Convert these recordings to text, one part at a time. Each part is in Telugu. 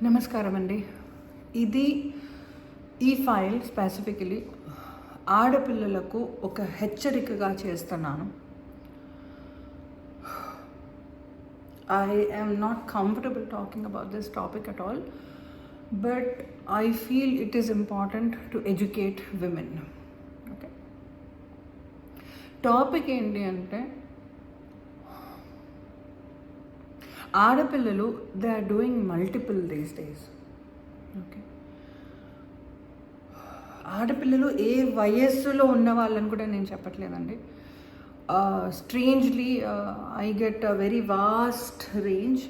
నమస్కారం అండి. ఈ ఫైల్ స్పెసిఫికలీ ఆడపిల్లలకు ఒక హెచ్చరికగా చేస్తున్నాను. I am not comfortable talking about this topic at all, but I feel it is important to educate women. Okay. Topic ఏంటి అంటే, ఆడపిల్లలు they are doing multiple these days. Okay, ఆడపిల్లలు ఏ వయస్సులో ఉన్న వాళ్ళని కూడా నేను చెప్పట్లేదండి. Strangely I get a very vast range.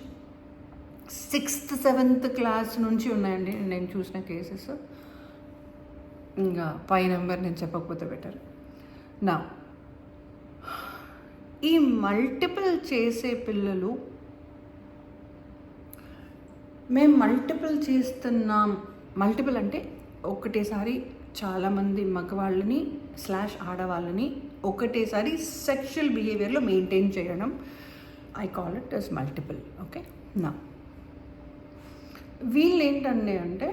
6th 7th class నుంచి ఉన్నాయండి నేను చూసిన కేసెస్. ఇంకా పై నెంబర్ నేను చెప్పకపోతే బెటర్. నా ఈ మల్టిపుల్ చేసే పిల్లలు, మేము మల్టిపుల్ చేస్తున్నాం. మల్టిపుల్ అంటే ఒకటేసారి చాలామంది మగవాళ్ళని ఆడవాళ్ళని ఒకటేసారి సెక్షువల్ బిహేవియర్లో మెయింటైన్ చేయడం, I call it as multiple. Okay, వీళ్ళు ఏంటంటే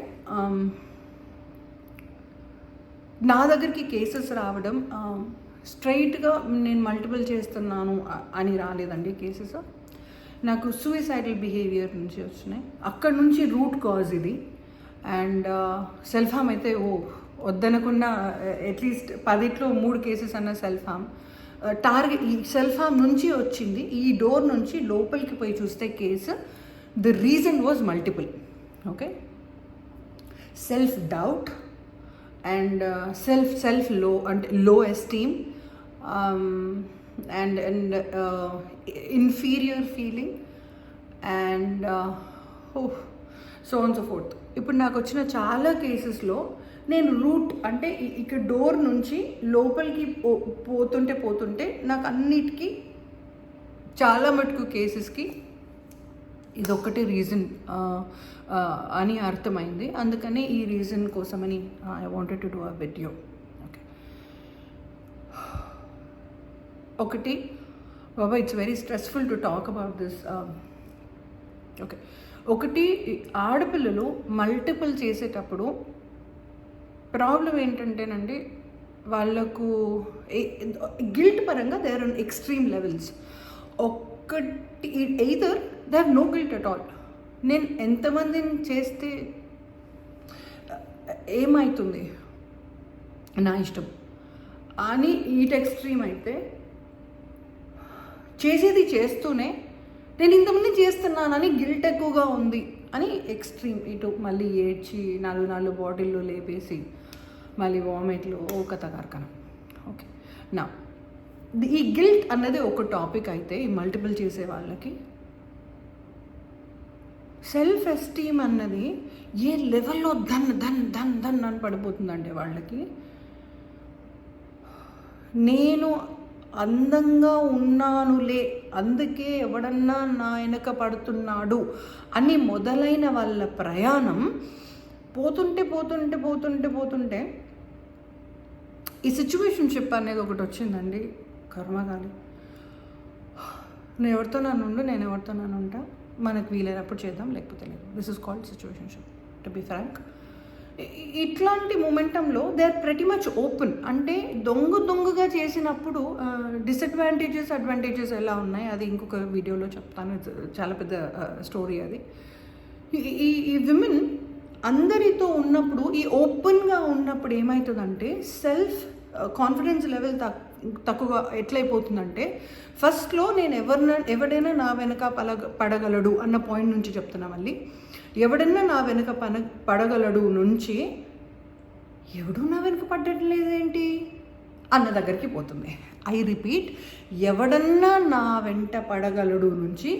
నా దగ్గరికి కేసెస్ రావడం స్ట్రైట్గా నేను మల్టిపుల్ చేస్తున్నాను అని రాలేదండి కేసెస్. నాకు సూయిసైడల్ బిహేవియర్ నుంచి వచ్చినాయి. అక్కడ నుంచి రూట్ కాజ్ ఇది. అండ్ సెల్ఫ్ హార్మ్ అయితే వద్దనకుండా అట్లీస్ట్ 10లో 3 కేసెస్ అన్న సెల్ఫ్ హార్మ్. టార్గెట్ ఈ సెల్ఫ్ హార్మ్ నుంచి వచ్చింది. ఈ డోర్ నుంచి లోపలికి పోయి చూస్తే case, the reason was multiple. Okay, self doubt and self లో అంటే లో esteem and inferior feeling and so on so forth. ఇప్పుడు నాకు వచ్చిన చాలా కేసెస్లో నేను రూట్ అంటే ఇక్కడ డోర్ నుంచి లోపలికి పోతుంటే నాకు అన్నిటికీ చాలా మటుకు కేసెస్కి ఇదొక్కటే రీజన్ అని అర్థమైంది. అందుకని ఈ రీజన్ కోసమని I wanted to do a video. ఒకటి బాబా, it's very stressful to talk about this. Okay, ఒకటి ఆడపిల్లలు మల్టిపుల్ చేసేటప్పుడు ప్రాబ్లం ఏంటంటేనండి, వాళ్ళకు గిల్ట్ పరంగా they are on extreme levels. ఒక్కటి either they have no guilt at all. నేను ఎంతమందిని చేస్తే ఏమవుతుంది నా ఇష్టం అని ఈట్ ఎక్స్ట్రీమ్ అయితే, చేసేది చేస్తూనే నేను ఇంతమంది చేస్తున్నానని గిల్ట్ ఎక్కువగా ఉంది అని ఎక్స్ట్రీమ్. ఇటు మళ్ళీ ఏడ్చి 4 బాటిల్లో లేపేసి మళ్ళీ వామిట్లు కథ కార్ఖాన. ఓకే, నా ఈ గిల్ట్ అన్నది ఒక టాపిక్ అయితే, ఈ మల్టిపుల్ చేసే వాళ్ళకి సెల్ఫ్ ఎస్టీమ్ అన్నది ఏ లెవెల్లో ధన్ అని పడిపోతుందంటే వాళ్ళకి. నేను అందంగా ఉన్నానులే, అందుకే ఎవడన్నా నా వెనక పడుతున్నాడు అని మొదలైన వాళ్ళ ప్రయాణం పోతుంటే ఈ సిచ్యువేషన్షిప్ అనేది ఒకటి వచ్చిందండి. కర్మగాలి, నేను ఎవరితో నన్ను ఉంటా, మనకు వీలైనప్పుడు చేద్దాం, లేకపోతే లేదు. This is called situationship, to be frank. ఇట్లాంటి మొమెంటంలో they are pretty much open. అంటే దొంగగా చేసినప్పుడు అడ్వాంటేజెస్ ఎలా ఉన్నాయి అది ఇంకొక వీడియోలో చెప్తాను. చాలా పెద్ద స్టోరీ అది. ఈ విమెన్ అందరితో ఉన్నప్పుడు, ఈ ఓపెన్గా ఉన్నప్పుడు ఏమవుతుందంటే సెల్ఫ్ కాన్ఫిడెన్స్ లెవెల్ తక్కువ ఎట్లయిపోతుందంటే, ఫస్ట్లో నేను ఎవడైనా నా వెనక పడగలడు అన్న పాయింట్ నుంచి చెప్తున్నా. మళ్ళీ ఎవడన్నా నా వెనుక పడగలడు నుంచి ఎవడు నా వెనుక పడ్డట్లేదేంటి అన్న దగ్గరికి పోతుంది. ఐ రిపీట్, ఎవడన్నా నా వెంట పడగలడు నుంచి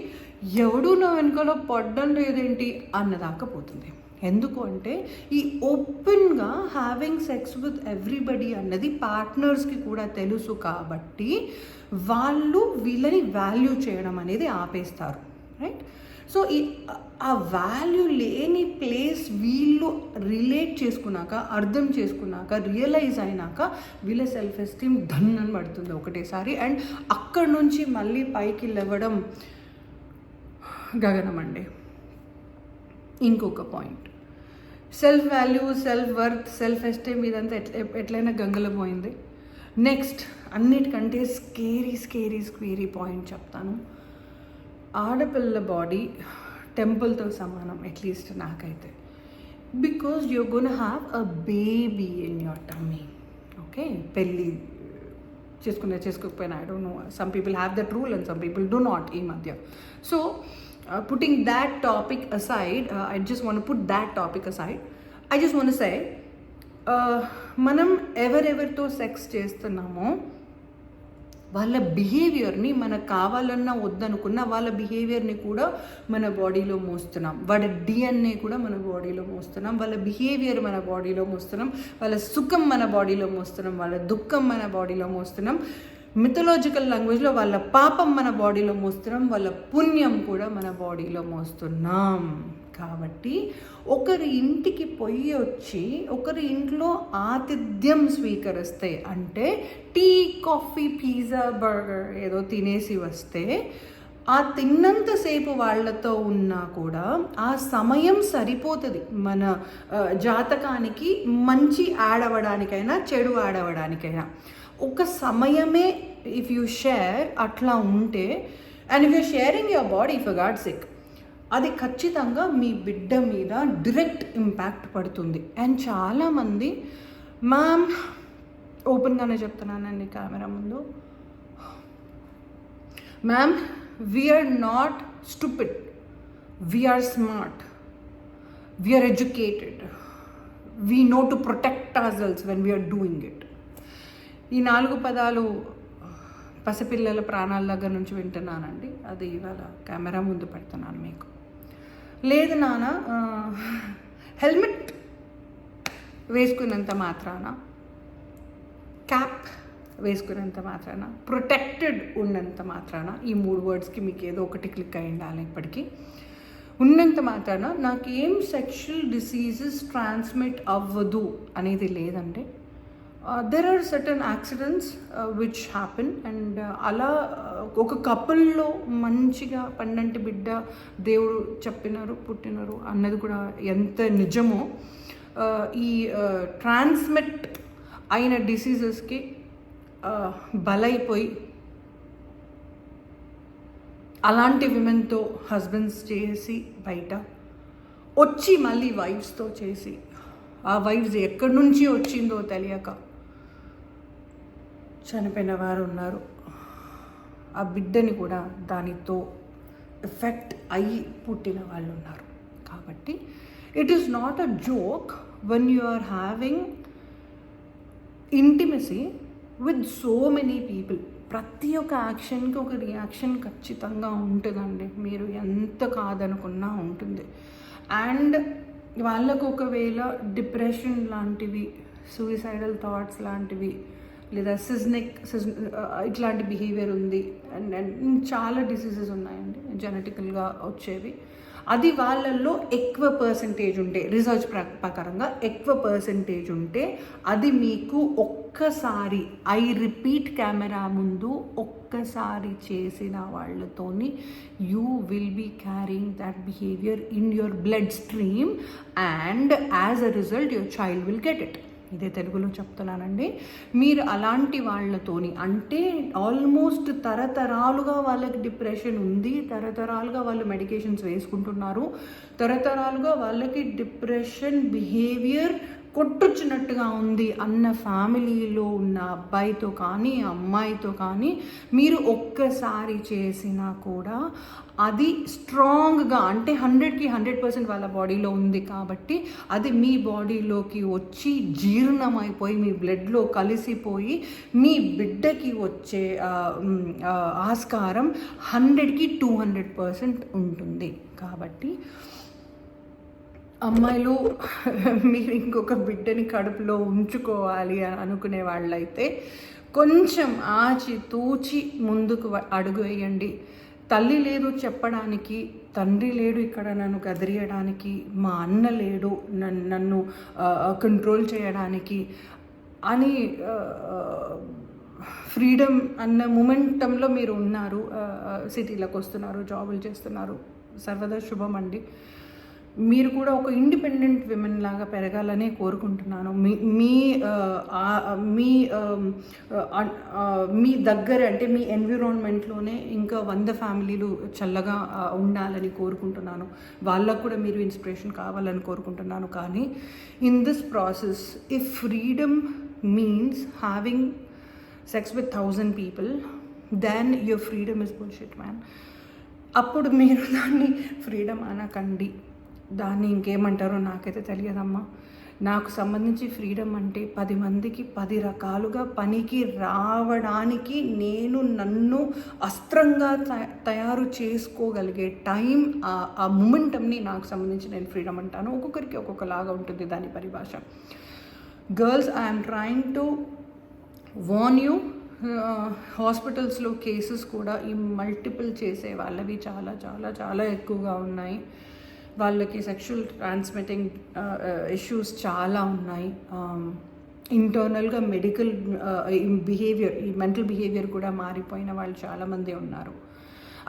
ఎవడు నా వెనుకలో పడ్డం లేదేంటి అన్నదాకా పోతుంది. ఎందుకు అంటే ఈ ఓపెన్గా హ్యావింగ్ సెక్స్ విత్ ఎవ్రీబడి అన్నది పార్ట్నర్స్కి కూడా తెలుసు కాబట్టి వాళ్ళు వీళ్ళని వాల్యూ చేయడం అనేది ఆపేస్తారు, రైట్? సో ఆ వాల్యూ లేని ప్లేస్ వీళ్ళు రిలేట్ చేసుకున్నాక, అర్థం చేసుకున్నాక, రియలైజ్ అయినాక వీళ్ళ సెల్ఫ్ ఎస్టీమ్ అని పడుతుంది ఒకటేసారి. అండ్ అక్కడి నుంచి మళ్ళీ పైకి లేవడం గగనం అండి. ఇంకొక point, self value, self worth, self esteem ఇదంతా ఎట్లయినా గంగలో పోయింది. నెక్స్ట్ అన్నిటికంటే స్కేరీ పాయింట్ చెప్తాను. ఆడపిల్ల బాడీ టెంపుల్తో సమానం, అట్లీస్ట్ నాకైతే. Because you're gonna have a baby in your tummy. Okay, పెళ్ళి చేసుకోకపోయినా, I don't know, some people have that rule and some people do not ఈ మధ్య. So putting that topic aside, I just want to put that topic aside. I just want to say, మనం ఎవరెవరితో సెక్స్ చేస్తున్నామో వాళ్ళ బిహేవియర్ని, మనకు కావాలన్నా వద్దనుకున్న వాళ్ళ బిహేవియర్ని కూడా మన బాడీలో మోస్తున్నాం. వాళ్ళ డిఎన్ఏ కూడా మన బాడీలో మోస్తున్నాం, వాళ్ళ బిహేవియర్ మన బాడీలో మోస్తున్నాం, వాళ్ళ సుఖం మన బాడీలో మోస్తున్నాం, వాళ్ళ దుఃఖం మన బాడీలో మోస్తున్నాం. మిథలాజికల్ లాంగ్వేజ్లో వాళ్ళ పాపం మన బాడీలో మోస్తున్నాం, వాళ్ళ పుణ్యం కూడా మన బాడీలో మోస్తున్నాం. కాబట్టి ఒకరి ఇంటికి పొయ్యి వచ్చి ఒకరి ఇంట్లో ఆతిథ్యం స్వీకరిస్తే, అంటే టీ, కాఫీ, పిజ్జా, బర్గర్ ఏదో తినేసి వస్తే, ఆ తిన్నంతసేపు వాళ్ళతో ఉన్నా కూడా ఆ సమయం సరిపోతుంది మన జాతకానికి, మంచి యాడ్ అవ్వడానికైనా చెడు యాడ్ అవ్వడానికైనా. ఒక సమయమే ఇఫ్ యూ షేర్ అట్లా ఉంటే, and if you sharing your body for God's sake, అది ఖచ్చితంగా మీ బిడ్డ మీద డైరెక్ట్ ఇంపాక్ట్ పడుతుంది. అండ్ చాలామంది, మ్యామ్ ఓపెన్గానే చెప్తున్నానండి కెమెరా ముందు, ma'am we are not stupid, we are smart, we are educated, we know to protect ourselves when we are doing it. ఈ 4 పదాలు పసిపిల్లల ప్రాణాల దగ్గర నుంచి వింటున్నానండి. అది ఇవాళ కెమెరా ముందు పెడుతున్నాను మీకు. లేదు నాన్న, హెల్మెట్ వేసుకున్నంత మాత్రాన, క్యాప్ వేసుకున్నంత మాత్రాన, ప్రొటెక్టెడ్ ఉన్నంత మాత్రాన, ఈ 3 వర్డ్స్కి మీకు ఏదో ఒకటి క్లిక్ అయి ఉండాలి. ఇప్పటికీ ఉన్నంత మాత్రాన నాకేం సెక్షువల్ డిసీజెస్ ట్రాన్స్మిట్ అవ్వదు అనేది లేదండి. There are certain accidents which happen, and అలా ఒక కపుల్లో మంచిగా పండంటి బిడ్డ దేవుడు చెప్పినారు, పుట్టినారు అన్నది కూడా ఎంత నిజమో, ఈ ట్రాన్స్మిట్ అయిన డిసీజెస్కి బలైపోయి అలాంటి విమెన్తో హస్బెండ్స్ చేసి బయట వచ్చి మళ్ళీ వైఫ్స్తో చేసి, ఆ వైఫ్స్ ఎక్కడి నుంచి వచ్చిందో తెలియక చనిపోయిన వారు ఉన్నారు. ఆ బిడ్డని కూడా దానితో ఎఫెక్ట్ అయ్యి పుట్టిన వాళ్ళు ఉన్నారు. కాబట్టి it is not a joke when you are having intimacy with so many people. ప్రతి ఒక్క యాక్షన్కి ఒక రియాక్షన్ ఖచ్చితంగా ఉంటుందండి, మీరు ఎంత కాదనుకున్నా ఉంటుంది. అండ్ వాళ్ళకు ఒకవేళ డిప్రెషన్ లాంటివి, సూయిసైడల్ థాట్స్ లాంటివి, లేదా ఇట్లాంటి బిహేవియర్ ఉంది, అండ్ చాలా డిసీజెస్ ఉన్నాయండి జెనెటికల్గా వచ్చేవి. అది వాళ్ళల్లో ఎక్కువ పర్సంటేజ్ ఉంటే, రీసెర్చ్ ప్రకారంగా ఎక్కువ పర్సంటేజ్ ఉంటే, అది మీకు ఒక్కసారి, ఐ రిపీట్, కెమెరా ముందు ఒక్కసారి చేసిన వాళ్ళతోని you will be carrying that behaviour in your blood stream, and as a result your child will get it. ఇదే తెలుగులో చెప్తున్నానండి. మీరు అలాంటి వాళ్ళతోని, అంటే ఆల్మోస్ట్ తరతరాలుగా వాళ్ళకి డిప్రెషన్ ఉంది, తరతరాలుగా వాళ్ళు మెడికేషన్స్ వేసుకుంటున్నారు, తరతరాలుగా వాళ్ళకి డిప్రెషన్ బిహేవియర్ కొట్టొచ్చినట్టుగా ఉంది అన్న ఫ్యామిలీలో ఉన్న అబ్బాయితో కానీ అమ్మాయితో కానీ మీరు ఒక్కసారి చేసినా కూడా అది స్ట్రాంగ్గా, అంటే 100కి 100% వాళ్ళ బాడీలో ఉంది కాబట్టి అది మీ బాడీలోకి వచ్చి జీర్ణమైపోయి మీ బ్లడ్లో కలిసిపోయి మీ బిడ్డకి వచ్చే ఆస్కారం 100కి 200% ఉంటుంది. కాబట్టి అమ్మాయిలు, మీరు ఇంకొక బిడ్డని కడుపులో ఉంచుకోవాలి అని అనుకునే వాళ్ళైతే కొంచెం ఆచి తూచి ముందుకు అడుగు వేయండి. తల్లి లేదు చెప్పడానికి, తండ్రి లేడు ఇక్కడ నన్ను గదిరియడానికి, మా అన్న లేడు నన్ను కంట్రోల్ చేయడానికి అని ఫ్రీడమ్ అన్న మొమెంటంలో మీరు ఉన్నారు, సిటీలోకి వస్తున్నారు, జాబులు చేస్తున్నారు, సర్వదా శుభం అండి. మీరు కూడా ఒక ఇండిపెండెంట్ విమెన్ లాగా పెరగాలనే కోరుకుంటున్నాను. మీ దగ్గర అంటే మీ ఎన్విరాన్మెంట్లోనే ఇంకా 100 ఫ్యామిలీలు చల్లగా ఉండాలని కోరుకుంటున్నాను. వాళ్ళకు కూడా మీరు ఇన్స్పిరేషన్ కావాలని కోరుకుంటున్నాను. కానీ in this process if freedom means having sex with 1000 people, then your freedom is bullshit man. అప్పుడు మీరు దాన్ని ఫ్రీడమ్ అనకండి, దాన్ని ఇంకేమంటారో నాకైతే తెలియదమ్మా. నాకు సంబంధించి ఫ్రీడమ్ అంటే 10 మందికి 10 రకాలుగా పనికి రావడానికి నేను నన్ను అస్త్రంగా తయారు చేసుకోగలిగే టైం, ఆ మూమెంటంని నాకు సంబంధించి నేను ఫ్రీడమ్ అంటాను. ఒక్కొక్కరికి ఒక్కొక్కలాగా ఉంటుంది దాని పరిభాష. Girls, I'm trying to warn you. హాస్పిటల్స్లో కేసెస్ కూడా ఈ మల్టిపుల్ చేసే వాళ్ళవి చాలా చాలా చాలా ఎక్కువగా ఉన్నాయి. వాళ్ళకి సెక్షువల్ ట్రాన్స్మిటింగ్ ఇష్యూస్ చాలా ఉన్నాయి. ఇంటర్నల్గా మెడికల్ బిహేవియర్, ఈ మెంటల్ బిహేవియర్ కూడా మారిపోయిన వాళ్ళు చాలామంది ఉన్నారు.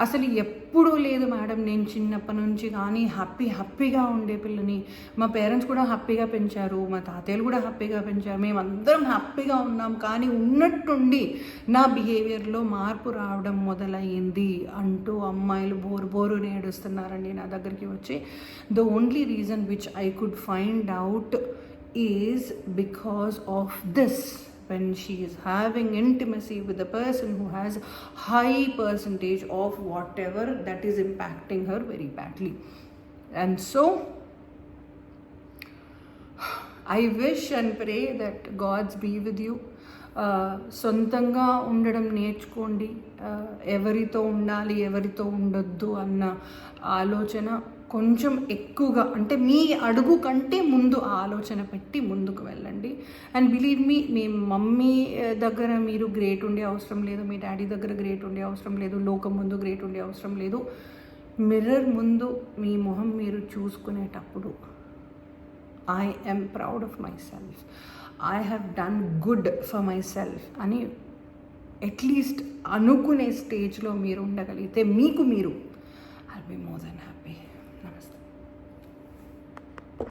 అసలు ఎప్పుడూ లేదు మేడం, నేను చిన్నప్పటి నుంచి కానీ హ్యాపీగా ఉండే పిల్లని. మా పేరెంట్స్ కూడా హ్యాపీగా పెంచారు, మా తాతయ్యలు కూడా హ్యాపీగా పెంచారు, మేమందరం హ్యాపీగా ఉన్నాం. కానీ ఉన్నట్టుండి నా బిహేవియర్లో మార్పు రావడం మొదలయ్యింది అంటూ అమ్మాయిలు బోరు ఏడుస్తున్నారండి నా దగ్గరికి వచ్చి. The only reason which I could find out is because of this. When she is having intimacy with a person who has high percentage of whatever that is impacting her very badly. And so I wish and pray that God's be with you. సొంతంగా ఉండడం నేర్చుకోండి. ఎవరితో ఉండాలి ఎవరితో ఉండొద్దు అన్న ఆలోచన కొంచెం ఎక్కువగా, అంటే మీ అడుగు కంటే ముందు ఆ ఆలోచన పెట్టి ముందుకు వెళ్ళండి. And believe me, me mummy దగ్గర మీరు గ్రేట్ ఉండే అవసరం లేదు, మీ డాడీ దగ్గర గ్రేట్ ఉండే అవసరం లేదు, లోకం ముందు గ్రేట్ ఉండే అవసరం లేదు. మిర్రర్ ముందు మీ మొహం మీరు చూసుకునేటప్పుడు I am proud of myself, I have done good for myself అని అట్లీస్ట్ అనుకునే స్టేజ్లో మీరు ఉండగలిగితే మీకు మీరు I'll be more than happy.